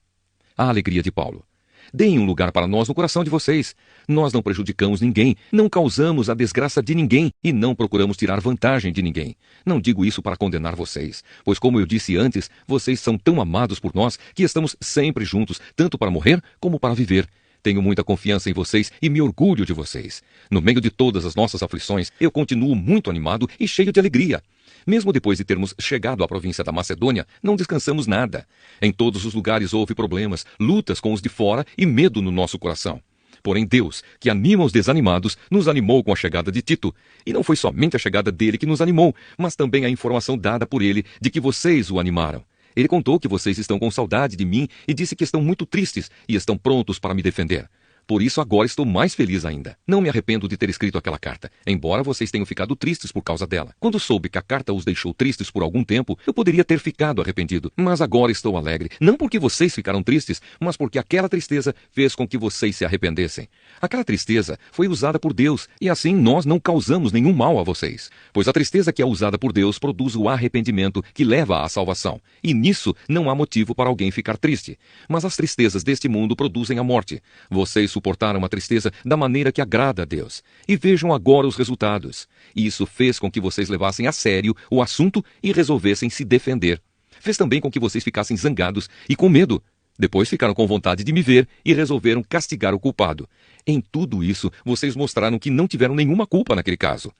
A alegria de Paulo. Deem um lugar para nós no coração de vocês. Nós não prejudicamos ninguém, não causamos a desgraça de ninguém e não procuramos tirar vantagem de ninguém. Não digo isso para condenar vocês, pois como eu disse antes, vocês são tão amados por nós que estamos sempre juntos, tanto para morrer como para viver. Tenho muita confiança em vocês e me orgulho de vocês. No meio de todas as nossas aflições, eu continuo muito animado e cheio de alegria. Mesmo depois de termos chegado à província da Macedônia, não descansamos nada. Em todos os lugares houve problemas, lutas com os de fora e medo no nosso coração. Porém Deus, que anima os desanimados, nos animou com a chegada de Tito. E não foi somente a chegada dele que nos animou, mas também a informação dada por ele de que vocês o animaram. Ele contou que vocês estão com saudade de mim e disse que estão muito tristes e estão prontos para me defender. Por isso agora estou mais feliz ainda. Não me arrependo de ter escrito aquela carta, embora vocês tenham ficado tristes por causa dela. Quando soube que a carta os deixou tristes por algum tempo, eu poderia ter ficado arrependido. Mas agora estou alegre, não porque vocês ficaram tristes, mas porque aquela tristeza fez com que vocês se arrependessem. Aquela tristeza foi usada por Deus, e assim nós não causamos nenhum mal a vocês. Pois a tristeza que é usada por Deus produz o arrependimento que leva à salvação. E nisso não há motivo para alguém ficar triste. Mas as tristezas deste mundo produzem a morte. Vocês suportaram a tristeza da maneira que agrada a Deus. E vejam agora os resultados. Isso fez com que vocês levassem a sério o assunto e resolvessem se defender. Fez também com que vocês ficassem zangados e com medo. Depois ficaram com vontade de me ver e resolveram castigar o culpado. Em tudo isso, vocês mostraram que não tiveram nenhuma culpa naquele caso.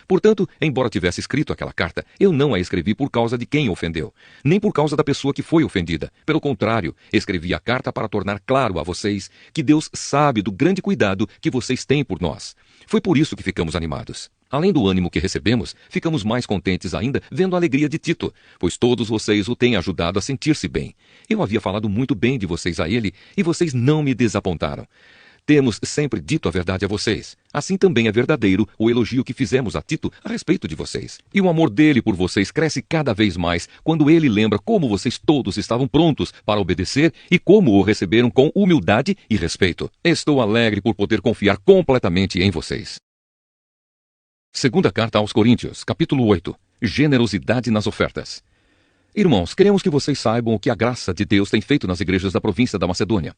Portanto, embora tivesse escrito aquela carta, eu não a escrevi por causa de quem ofendeu, nem por causa da pessoa que foi ofendida. Pelo contrário, escrevi a carta para tornar claro a vocês que Deus sabe do grande cuidado que vocês têm por nós. Foi por isso que ficamos animados. Além do ânimo que recebemos, ficamos mais contentes ainda vendo a alegria de Tito, pois todos vocês o têm ajudado a sentir-se bem. Eu havia falado muito bem de vocês a ele e vocês não me desapontaram. Temos sempre dito a verdade a vocês. Assim também é verdadeiro o elogio que fizemos a Tito a respeito de vocês. E o amor dele por vocês cresce cada vez mais quando ele lembra como vocês todos estavam prontos para obedecer e como o receberam com humildade e respeito. Estou alegre por poder confiar completamente em vocês. Segunda carta aos Coríntios, capítulo 8. Generosidade nas ofertas. Irmãos, queremos que vocês saibam o que a graça de Deus tem feito nas igrejas da província da Macedônia.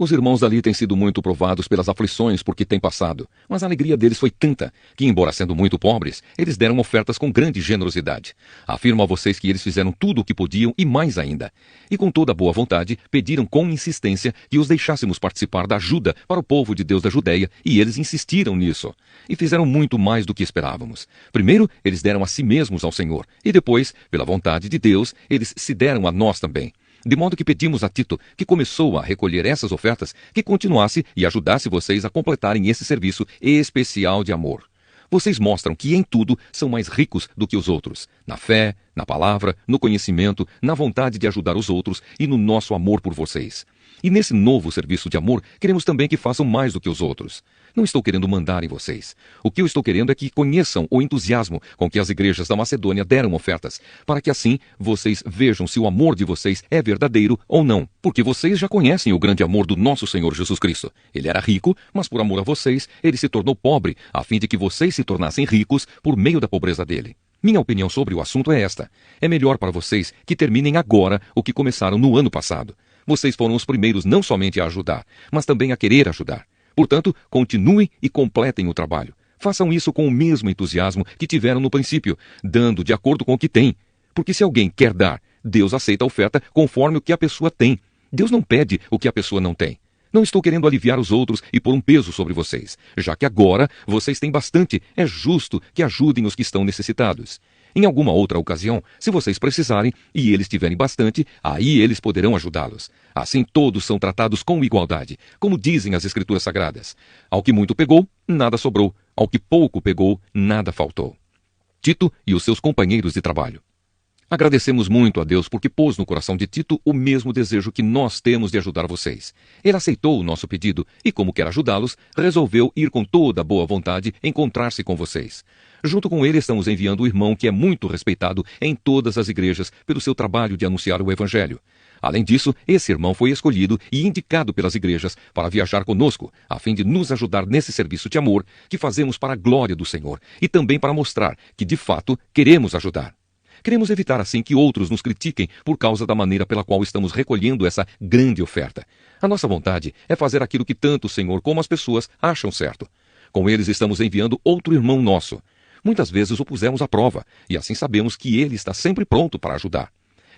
Os irmãos ali têm sido muito provados pelas aflições por que têm passado, mas a alegria deles foi tanta que, embora sendo muito pobres, eles deram ofertas com grande generosidade. Afirmo a vocês que eles fizeram tudo o que podiam e mais ainda. E com toda boa vontade, pediram com insistência que os deixássemos participar da ajuda para o povo de Deus da Judéia, e eles insistiram nisso. E fizeram muito mais do que esperávamos. Primeiro, eles deram a si mesmos ao Senhor, e depois, pela vontade de Deus, eles se deram a nós também. De modo que pedimos a Tito, que começou a recolher essas ofertas, que continuasse e ajudasse vocês a completarem esse serviço especial de amor. Vocês mostram que em tudo são mais ricos do que os outros, na fé, na palavra, no conhecimento, na vontade de ajudar os outros e no nosso amor por vocês. E nesse novo serviço de amor, queremos também que façam mais do que os outros. Não estou querendo mandar em vocês. O que eu estou querendo é que conheçam o entusiasmo com que as igrejas da Macedônia deram ofertas, para que assim vocês vejam se o amor de vocês é verdadeiro ou não. Porque vocês já conhecem o grande amor do nosso Senhor Jesus Cristo. Ele era rico, mas por amor a vocês, ele se tornou pobre, a fim de que vocês se tornassem ricos por meio da pobreza dele. Minha opinião sobre o assunto é esta. É melhor para vocês que terminem agora o que começaram no ano passado. Vocês foram os primeiros não somente a ajudar, mas também a querer ajudar. Portanto, continuem e completem o trabalho. Façam isso com o mesmo entusiasmo que tiveram no princípio, dando de acordo com o que têm. Porque se alguém quer dar, Deus aceita a oferta conforme o que a pessoa tem. Deus não pede o que a pessoa não tem. Não estou querendo aliviar os outros e pôr um peso sobre vocês. Já que agora vocês têm bastante, é justo que ajudem os que estão necessitados. Em alguma outra ocasião, se vocês precisarem e eles tiverem bastante, aí eles poderão ajudá-los. Assim todos são tratados com igualdade, como dizem as Escrituras Sagradas. Ao que muito pegou, nada sobrou. Ao que pouco pegou, nada faltou. Tito e os seus companheiros de trabalho. Agradecemos muito a Deus porque pôs no coração de Tito o mesmo desejo que nós temos de ajudar vocês. Ele aceitou o nosso pedido e, como quer ajudá-los, resolveu ir com toda a boa vontade encontrar-se com vocês. Junto com ele estamos enviando o irmão que é muito respeitado em todas as igrejas pelo seu trabalho de anunciar o Evangelho. Além disso, esse irmão foi escolhido e indicado pelas igrejas para viajar conosco, a fim de nos ajudar nesse serviço de amor que fazemos para a glória do Senhor e também para mostrar que, de fato, queremos ajudar. Queremos evitar assim que outros nos critiquem por causa da maneira pela qual estamos recolhendo essa grande oferta. A nossa vontade é fazer aquilo que tanto o Senhor como as pessoas acham certo. Com eles estamos enviando outro irmão nosso. Muitas vezes o pusemos à prova, e assim sabemos que ele está sempre pronto para ajudar.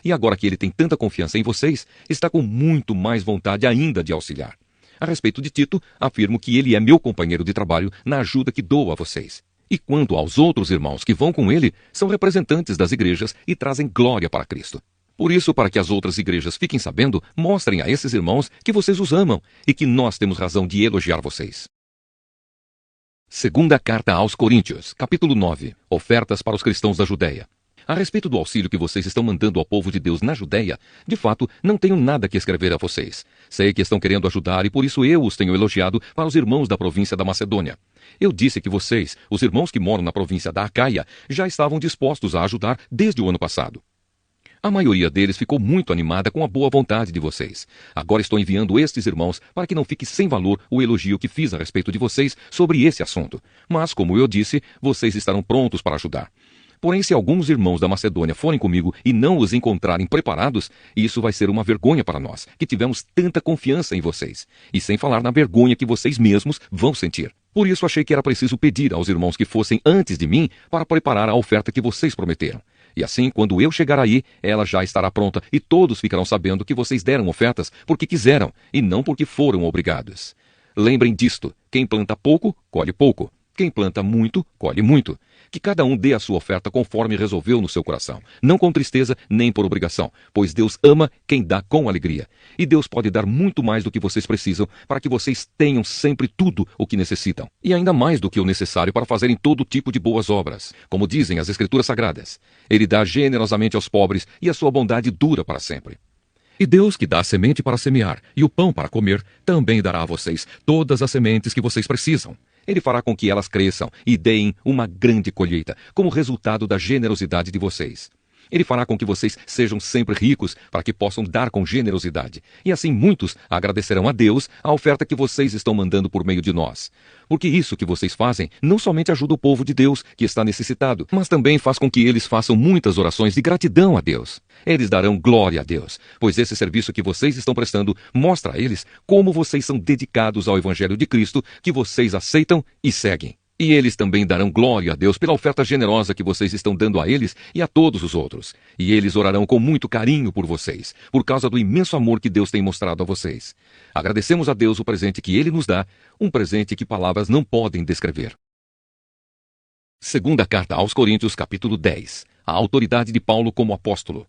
E agora que ele tem tanta confiança em vocês, está com muito mais vontade ainda de auxiliar. A respeito de Tito, afirmo que ele é meu companheiro de trabalho na ajuda que dou a vocês. E quanto aos outros irmãos que vão com ele, são representantes das igrejas e trazem glória para Cristo. Por isso, para que as outras igrejas fiquem sabendo, mostrem a esses irmãos que vocês os amam e que nós temos razão de elogiar vocês. Segunda carta aos Coríntios, capítulo 9. Ofertas para os cristãos da Judéia. A respeito do auxílio que vocês estão mandando ao povo de Deus na Judéia, de fato, não tenho nada que escrever a vocês. Sei que estão querendo ajudar e por isso eu os tenho elogiado para os irmãos da província da Macedônia. Eu disse que vocês, os irmãos que moram na província da Acaia, já estavam dispostos a ajudar desde o ano passado. A maioria deles ficou muito animada com a boa vontade de vocês. Agora estou enviando estes irmãos para que não fique sem valor o elogio que fiz a respeito de vocês sobre esse assunto. Mas, como eu disse, vocês estarão prontos para ajudar. Porém, se alguns irmãos da Macedônia forem comigo e não os encontrarem preparados, isso vai ser uma vergonha para nós, que tivemos tanta confiança em vocês. E sem falar na vergonha que vocês mesmos vão sentir. Por isso achei que era preciso pedir aos irmãos que fossem antes de mim para preparar a oferta que vocês prometeram. E assim, quando eu chegar aí, ela já estará pronta e todos ficarão sabendo que vocês deram ofertas porque quiseram e não porque foram obrigados. Lembrem disto: quem planta pouco, colhe pouco. Quem planta muito, colhe muito. Que cada um dê a sua oferta conforme resolveu no seu coração, não com tristeza nem por obrigação, pois Deus ama quem dá com alegria. E Deus pode dar muito mais do que vocês precisam para que vocês tenham sempre tudo o que necessitam. E ainda mais do que o necessário para fazerem todo tipo de boas obras. Como dizem as Escrituras Sagradas, Ele dá generosamente aos pobres e a sua bondade dura para sempre. E Deus, que dá a semente para semear e o pão para comer, também dará a vocês todas as sementes que vocês precisam. Ele fará com que elas cresçam e deem uma grande colheita, como resultado da generosidade de vocês. Ele fará com que vocês sejam sempre ricos, para que possam dar com generosidade. E assim muitos agradecerão a Deus a oferta que vocês estão mandando por meio de nós. Porque isso que vocês fazem não somente ajuda o povo de Deus, que está necessitado, mas também faz com que eles façam muitas orações de gratidão a Deus. Eles darão glória a Deus, pois esse serviço que vocês estão prestando mostra a eles como vocês são dedicados ao Evangelho de Cristo, que vocês aceitam e seguem. E eles também darão glória a Deus pela oferta generosa que vocês estão dando a eles e a todos os outros. E eles orarão com muito carinho por vocês, por causa do imenso amor que Deus tem mostrado a vocês. Agradecemos a Deus o presente que Ele nos dá, um presente que palavras não podem descrever. Segunda carta aos Coríntios, capítulo 10. A autoridade de Paulo como apóstolo.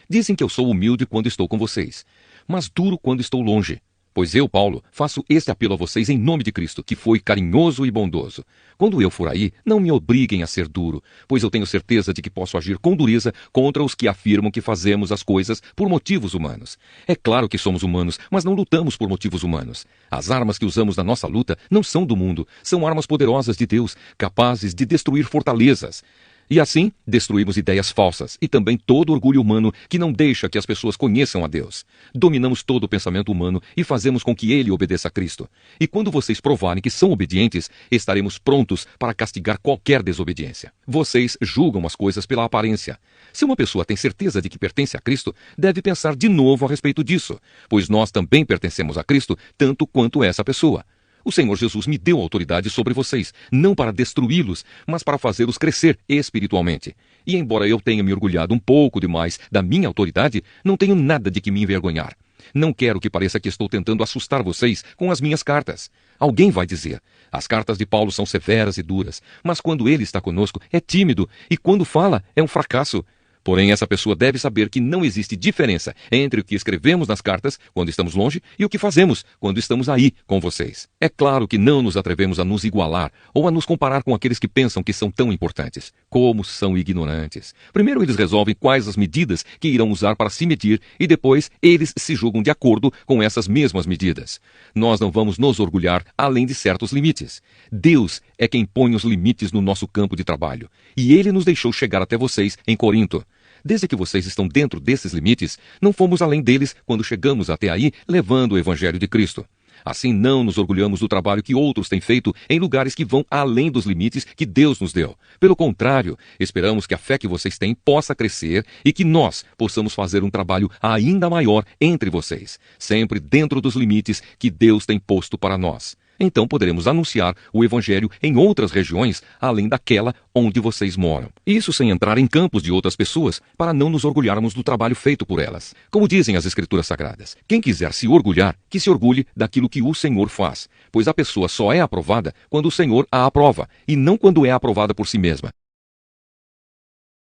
Dizem que eu sou humilde quando estou com vocês, mas duro quando estou longe. Pois eu, Paulo, faço este apelo a vocês em nome de Cristo, que foi carinhoso e bondoso. Quando eu for aí, não me obriguem a ser duro, pois eu tenho certeza de que posso agir com dureza contra os que afirmam que fazemos as coisas por motivos humanos. É claro que somos humanos, mas não lutamos por motivos humanos. As armas que usamos na nossa luta não são do mundo, são armas poderosas de Deus, capazes de destruir fortalezas. E assim, destruímos ideias falsas e também todo orgulho humano que não deixa que as pessoas conheçam a Deus. Dominamos todo o pensamento humano e fazemos com que ele obedeça a Cristo. E quando vocês provarem que são obedientes, estaremos prontos para castigar qualquer desobediência. Vocês julgam as coisas pela aparência. Se uma pessoa tem certeza de que pertence a Cristo, deve pensar de novo a respeito disso, pois nós também pertencemos a Cristo tanto quanto essa pessoa. O Senhor Jesus me deu autoridade sobre vocês, não para destruí-los, mas para fazê-los crescer espiritualmente. E embora eu tenha me orgulhado um pouco demais da minha autoridade, não tenho nada de que me envergonhar. Não quero que pareça que estou tentando assustar vocês com as minhas cartas. Alguém vai dizer, as cartas de Paulo são severas e duras, mas quando ele está conosco é tímido e quando fala é um fracasso. Porém, essa pessoa deve saber que não existe diferença entre o que escrevemos nas cartas, quando estamos longe, e o que fazemos quando estamos aí com vocês. É claro que não nos atrevemos a nos igualar ou a nos comparar com aqueles que pensam que são tão importantes. Como são ignorantes. Primeiro eles resolvem quais as medidas que irão usar para se medir e depois eles se julgam de acordo com essas mesmas medidas. Nós não vamos nos orgulhar além de certos limites. Deus é quem põe os limites no nosso campo de trabalho. E Ele nos deixou chegar até vocês em Corinto. Desde que vocês estão dentro desses limites, não fomos além deles quando chegamos até aí levando o Evangelho de Cristo. Assim não nos orgulhamos do trabalho que outros têm feito em lugares que vão além dos limites que Deus nos deu. Pelo contrário, esperamos que a fé que vocês têm possa crescer e que nós possamos fazer um trabalho ainda maior entre vocês, sempre dentro dos limites que Deus tem posto para nós. Então poderemos anunciar o Evangelho em outras regiões, além daquela onde vocês moram. Isso sem entrar em campos de outras pessoas, para não nos orgulharmos do trabalho feito por elas. Como dizem as Escrituras Sagradas, quem quiser se orgulhar, que se orgulhe daquilo que o Senhor faz, pois a pessoa só é aprovada quando o Senhor a aprova, e não quando é aprovada por si mesma.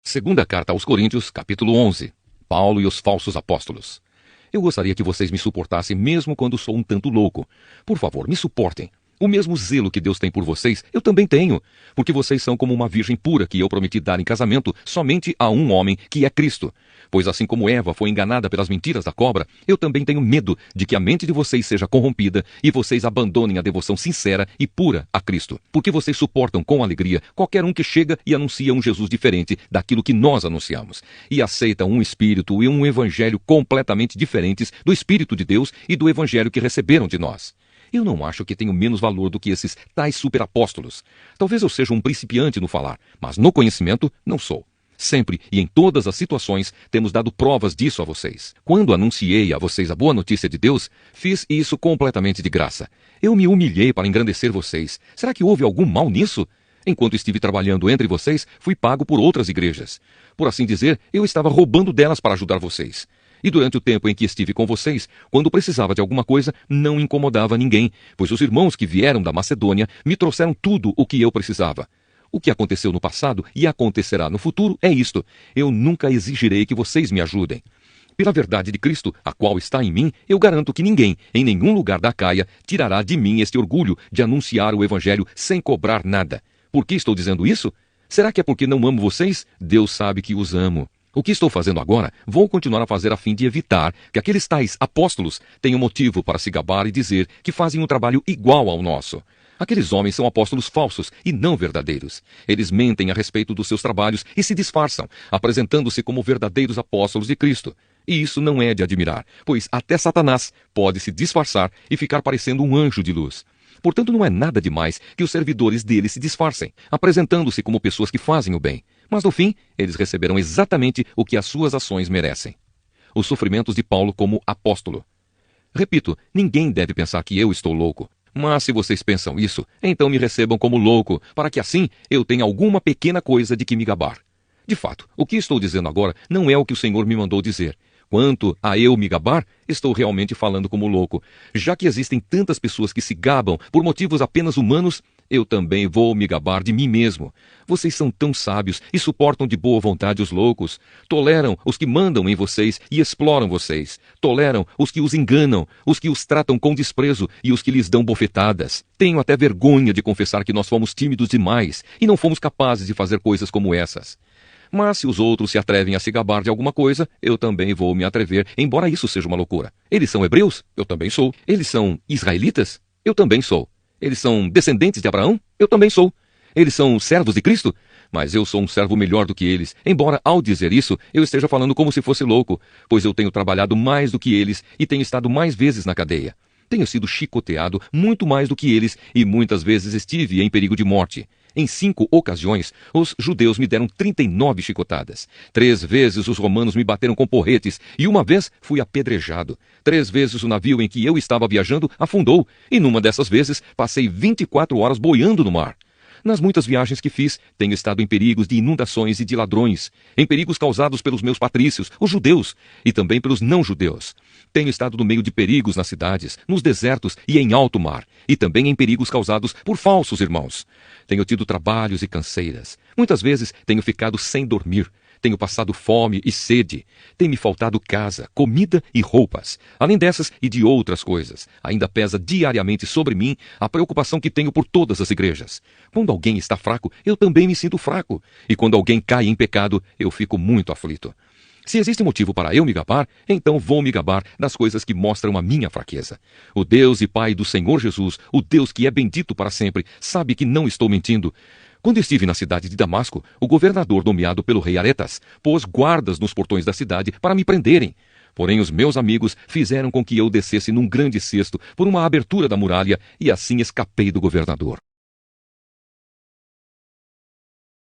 Segunda carta aos Coríntios, capítulo 11. Paulo e os falsos apóstolos. Eu gostaria que vocês me suportassem mesmo quando sou um tanto louco. Por favor, me suportem. O mesmo zelo que Deus tem por vocês, eu também tenho. Porque vocês são como uma virgem pura que eu prometi dar em casamento somente a um homem, que é Cristo. Pois assim como Eva foi enganada pelas mentiras da cobra, eu também tenho medo de que a mente de vocês seja corrompida e vocês abandonem a devoção sincera e pura a Cristo. Porque vocês suportam com alegria qualquer um que chega e anuncia um Jesus diferente daquilo que nós anunciamos. E aceitam um espírito e um evangelho completamente diferentes do Espírito de Deus e do evangelho que receberam de nós. Eu não acho que tenho menos valor do que esses tais superapóstolos. Talvez eu seja um principiante no falar, mas no conhecimento não sou. Sempre e em todas as situações temos dado provas disso a vocês. Quando anunciei a vocês a boa notícia de Deus, fiz isso completamente de graça. Eu me humilhei para engrandecer vocês. Será que houve algum mal nisso? Enquanto estive trabalhando entre vocês, fui pago por outras igrejas. Por assim dizer, eu estava roubando delas para ajudar vocês. E durante o tempo em que estive com vocês, quando precisava de alguma coisa, não incomodava ninguém, pois os irmãos que vieram da Macedônia me trouxeram tudo o que eu precisava. O que aconteceu no passado e acontecerá no futuro é isto: eu nunca exigirei que vocês me ajudem. Pela verdade de Cristo, a qual está em mim, eu garanto que ninguém, em nenhum lugar da Acaia, tirará de mim este orgulho de anunciar o Evangelho sem cobrar nada. Por que estou dizendo isso? Será que é porque não amo vocês? Deus sabe que os amo. O que estou fazendo agora, vou continuar a fazer a fim de evitar que aqueles tais apóstolos tenham motivo para se gabar e dizer que fazem um trabalho igual ao nosso. Aqueles homens são apóstolos falsos e não verdadeiros. Eles mentem a respeito dos seus trabalhos e se disfarçam, apresentando-se como verdadeiros apóstolos de Cristo. E isso não é de admirar, pois até Satanás pode se disfarçar e ficar parecendo um anjo de luz. Portanto, não é nada demais que os servidores dele se disfarcem, apresentando-se como pessoas que fazem o bem. Mas no fim, eles receberão exatamente o que as suas ações merecem. Os sofrimentos de Paulo como apóstolo. Repito, ninguém deve pensar que eu estou louco. Mas se vocês pensam isso, então me recebam como louco, para que assim eu tenha alguma pequena coisa de que me gabar. De fato, o que estou dizendo agora não é o que o Senhor me mandou dizer. Quanto a eu me gabar, estou realmente falando como louco. Já que existem tantas pessoas que se gabam por motivos apenas humanos, eu também vou me gabar de mim mesmo. Vocês são tão sábios e suportam de boa vontade os loucos. Toleram os que mandam em vocês e exploram vocês. Toleram os que os enganam, os que os tratam com desprezo e os que lhes dão bofetadas. Tenho até vergonha de confessar que nós fomos tímidos demais e não fomos capazes de fazer coisas como essas. Mas se os outros se atrevem a se gabar de alguma coisa, eu também vou me atrever, embora isso seja uma loucura. Eles são hebreus? Eu também sou. Eles são israelitas? Eu também sou. Eles são descendentes de Abraão? Eu também sou. Eles são servos de Cristo? Mas eu sou um servo melhor do que eles, embora ao dizer isso eu esteja falando como se fosse louco, pois eu tenho trabalhado mais do que eles e tenho estado mais vezes na cadeia. Tenho sido chicoteado muito mais do que eles e muitas vezes estive em perigo de morte. Em 5 ocasiões, os judeus me deram 39 chicotadas. 3 vezes os romanos me bateram com porretes e uma vez fui apedrejado. 3 vezes o navio em que eu estava viajando afundou e numa dessas vezes passei 24 horas boiando no mar. Nas muitas viagens que fiz, tenho estado em perigos de inundações e de ladrões, em perigos causados pelos meus patrícios, os judeus, e também pelos não-judeus. Tenho estado no meio de perigos nas cidades, nos desertos e em alto mar, e também em perigos causados por falsos irmãos. Tenho tido trabalhos e canseiras. Muitas vezes tenho ficado sem dormir. Tenho passado fome e sede. Tem-me faltado casa, comida e roupas. Além dessas e de outras coisas, ainda pesa diariamente sobre mim a preocupação que tenho por todas as igrejas. Quando alguém está fraco, eu também me sinto fraco. E quando alguém cai em pecado, eu fico muito aflito. Se existe motivo para eu me gabar, então vou me gabar das coisas que mostram a minha fraqueza. O Deus e Pai do Senhor Jesus, o Deus que é bendito para sempre, sabe que não estou mentindo. Quando estive na cidade de Damasco, o governador nomeado pelo rei Aretas pôs guardas nos portões da cidade para me prenderem. Porém, os meus amigos fizeram com que eu descesse num grande cesto por uma abertura da muralha e assim escapei do governador.